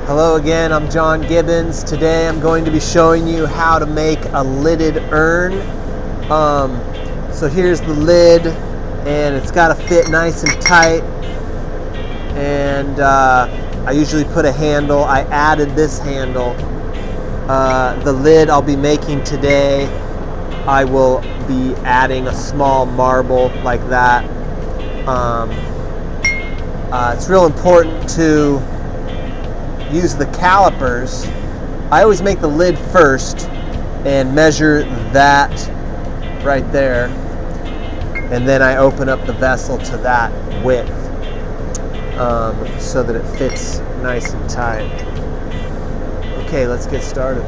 Hello again, I'm John Gibbons. Today I'm going to be showing you how to make a lidded urn. So here's the lid, and it's got to fit nice and tight. And I usually put a handle. I added this handle. The lid I'll be making today, I will be adding a small marble like that. It's real important to use the calipers. I always make the lid first and measure that right there, and then I open up the vessel to that width so that it fits nice and tight. Okay, let's get started.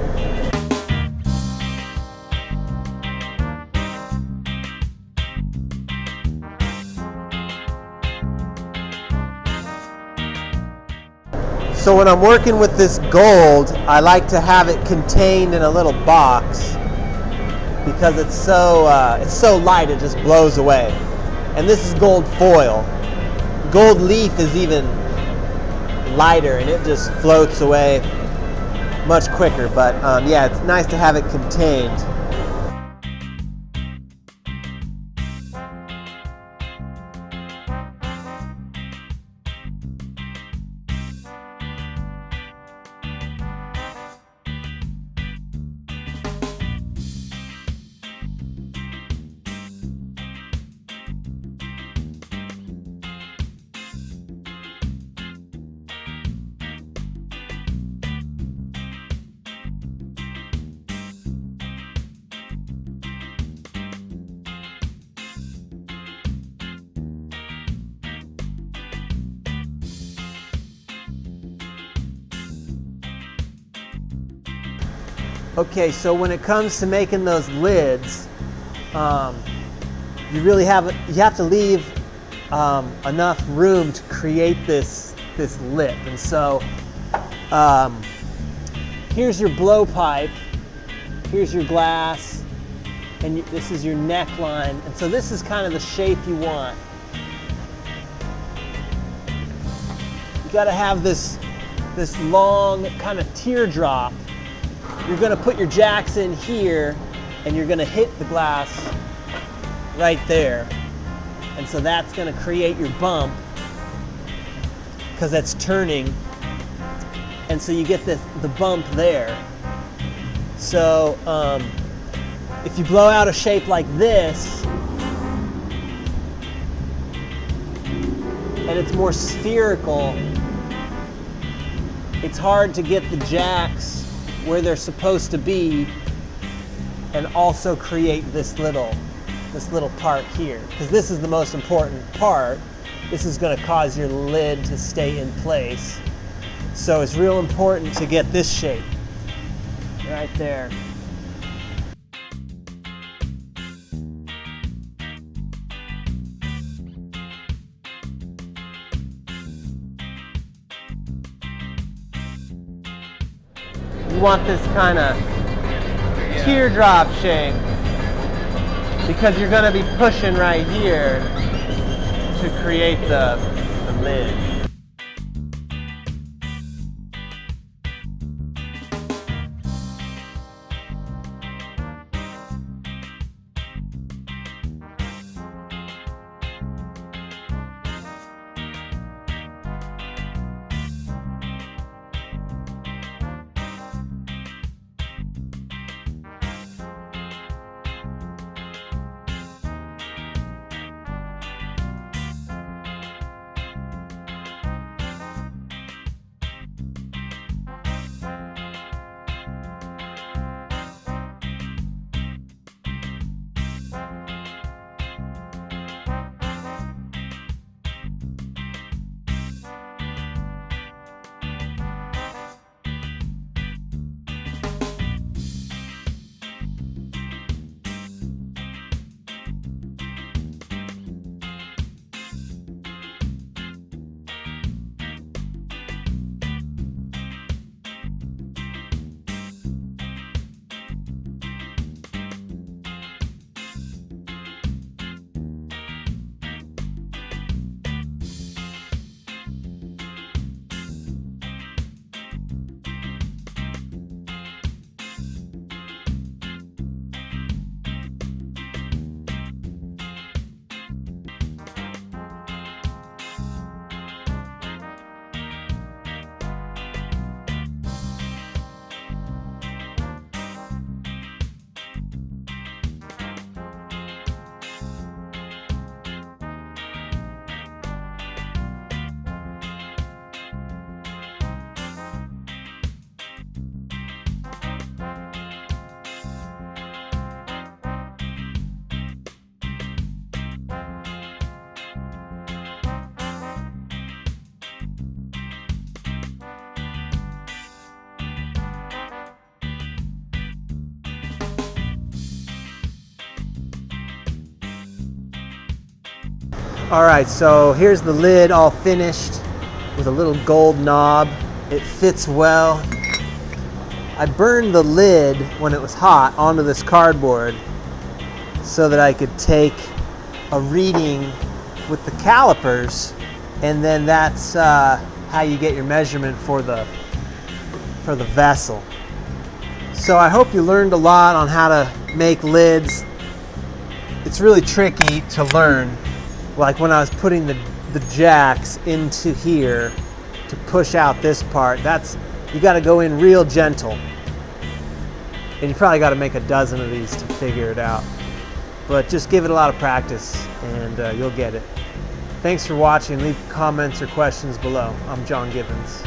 So when I'm working with this gold, I like to have it contained in a little box because it's so light it just blows away. And this is gold foil. Gold leaf is even lighter and it just floats away much quicker. But yeah, it's nice to have it contained. Okay, so when it comes to making those lids, you have to leave enough room to create this lip. And so here's your blowpipe, here's your glass, and this is your neckline. And so this is kind of the shape you want. You got to have this long kind of teardrop. You're going to put your jacks in here and you're going to hit the glass right there. And so that's going to create your bump because that's turning. And so you get the bump there. So if you blow out a shape like this and it's more spherical, it's hard to get the jacks where they're supposed to be and also create this little part here, because this is the most important part. This is going to cause your lid to stay in place. So it's real important to get this shape right there. You want this kind of teardrop shape because you're going to be pushing right here to create the lid. All right, so here's the lid all finished with a little gold knob. It fits well. I burned the lid when it was hot onto this cardboard so that I could take a reading with the calipers, and then that's how you get your measurement for the vessel. So I hope you learned a lot on how to make lids. It's really tricky to learn. Like when I was putting the jacks into here to push out this part, you got to go in real gentle. And you probably got to make a dozen of these to figure it out. But just give it a lot of practice and you'll get it. Thanks for watching. Leave comments or questions below. I'm John Gibbons.